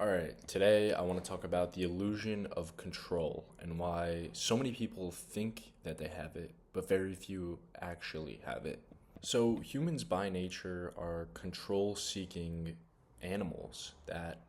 Alright, today I want to talk about the illusion of control and why so many people think that they have it, but very few actually have it. So, humans by nature are control seeking animals that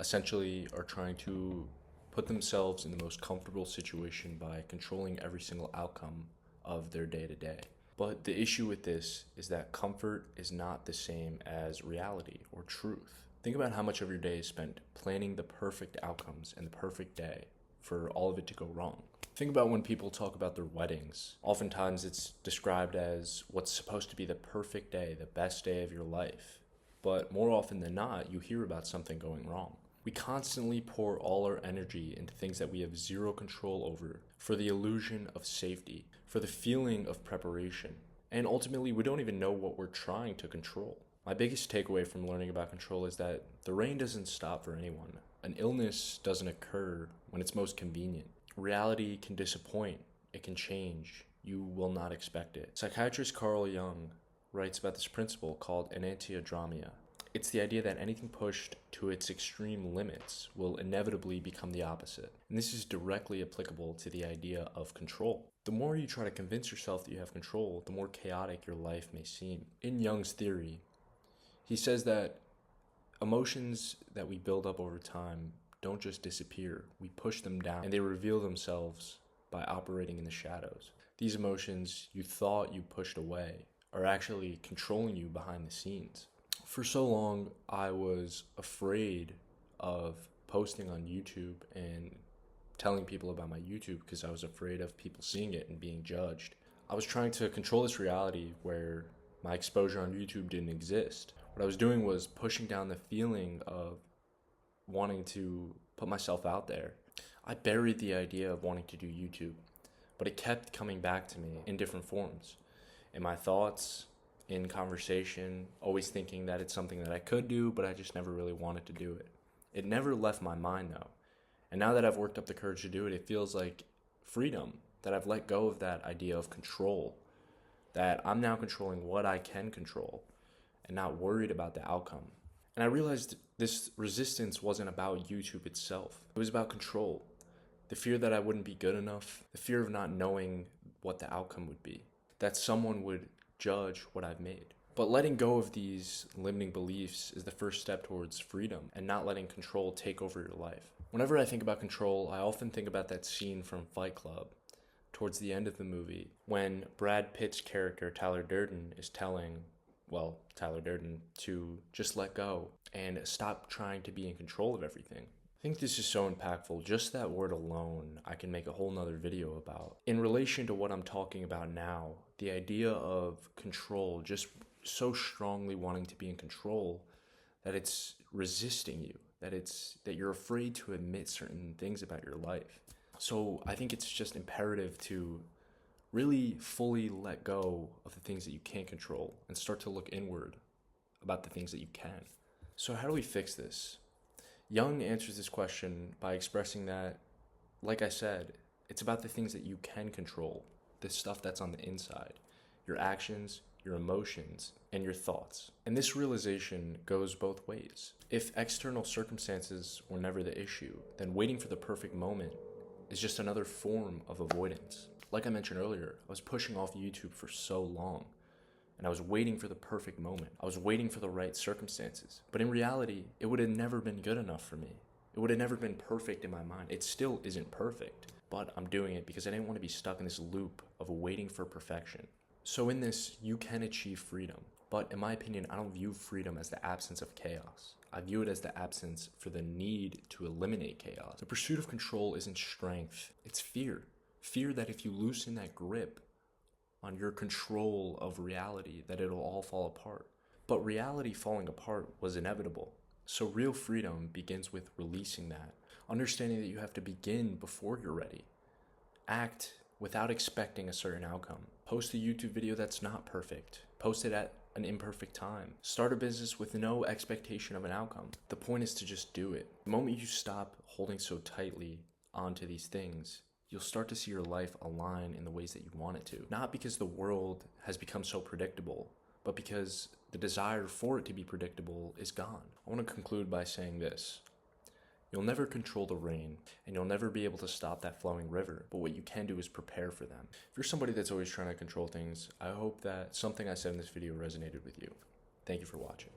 essentially are trying to put themselves in the most comfortable situation by controlling every single outcome of their day to day. But the issue with this is that comfort is not the same as reality or truth. Think about how much of your day is spent planning the perfect outcomes and the perfect day for all of it to go wrong. Think about when people talk about their weddings. Oftentimes it's described as what's supposed to be the perfect day, the best day of your life. But more often than not, you hear about something going wrong. We constantly pour all our energy into things that we have zero control over for the illusion of safety, for the feeling of preparation. And ultimately, we don't even know what we're trying to control. My biggest takeaway from learning about control is that the rain doesn't stop for anyone. An illness doesn't occur when it's most convenient. Reality can disappoint. It can change. You will not expect it. Psychiatrist Carl Jung writes about this principle called enantiodromia. It's the idea that anything pushed to its extreme limits will inevitably become the opposite. And this is directly applicable to the idea of control. The more you try to convince yourself that you have control, the more chaotic your life may seem. In Jung's theory, he says that emotions that we build up over time don't just disappear. We push them down and they reveal themselves by operating in the shadows. These emotions you thought you pushed away are actually controlling you behind the scenes. For so long, I was afraid of posting on YouTube and telling people about my YouTube because I was afraid of people seeing it and being judged. I was trying to control this reality where my exposure on YouTube didn't exist. What I was doing was pushing down the feeling of wanting to put myself out there. I buried the idea of wanting to do YouTube, but it kept coming back to me in different forms. In my thoughts, in conversation, always thinking that it's something that I could do, but I just never really wanted to do it. It never left my mind though. And now that I've worked up the courage to do it, it feels like freedom, that I've let go of that idea of control, that I'm now controlling what I can control and not worried about the outcome. And I realized this resistance wasn't about YouTube itself. It was about control. The fear that I wouldn't be good enough, the fear of not knowing what the outcome would be, that someone would judge what I've made. But letting go of these limiting beliefs is the first step towards freedom and not letting control take over your life. Whenever I think about control, I often think about that scene from Fight Club towards the end of the movie when Brad Pitt's character Tyler Durden is telling Tyler Durden to just let go and stop trying to be in control of everything. I think this is so impactful. Just that word alone, I can make a whole nother video about. In relation to what I'm talking about now, the idea of control, just so strongly wanting to be in control that it's resisting you, that you're afraid to admit certain things about your life. So I think it's just imperative to really fully let go of the things that you can't control and start to look inward about the things that you can. So how do we fix this? Jung answers this question by expressing that, like I said, it's about the things that you can control, the stuff that's on the inside, your actions, your emotions, and your thoughts. And this realization goes both ways. If external circumstances were never the issue, then waiting for the perfect moment is just another form of avoidance. Like I mentioned earlier, I was pushing off YouTube for so long, and I was waiting for the perfect moment. I was waiting for the right circumstances. But in reality, it would have never been good enough for me. It would have never been perfect in my mind. It still isn't perfect, but I'm doing it because I didn't want to be stuck in this loop of waiting for perfection. So in this, you can achieve freedom. But in my opinion, I don't view freedom as the absence of chaos. I view it as the absence for the need to eliminate chaos. The pursuit of control isn't strength, it's fear. Fear that if you loosen that grip on your control of reality, that it'll all fall apart. But reality falling apart was inevitable. So real freedom begins with releasing that, understanding that you have to begin before you're ready. Act without expecting a certain outcome. Post a YouTube video that's not perfect. Post it at an imperfect time. Start a business with no expectation of an outcome. The point is to just do it. The moment you stop holding so tightly onto these things, you'll start to see your life align in the ways that you want it to. Not because the world has become so predictable, but because the desire for it to be predictable is gone. I want to conclude by saying this. You'll never control the rain, and you'll never be able to stop that flowing river, but what you can do is prepare for them. If you're somebody that's always trying to control things, I hope that something I said in this video resonated with you. Thank you for watching.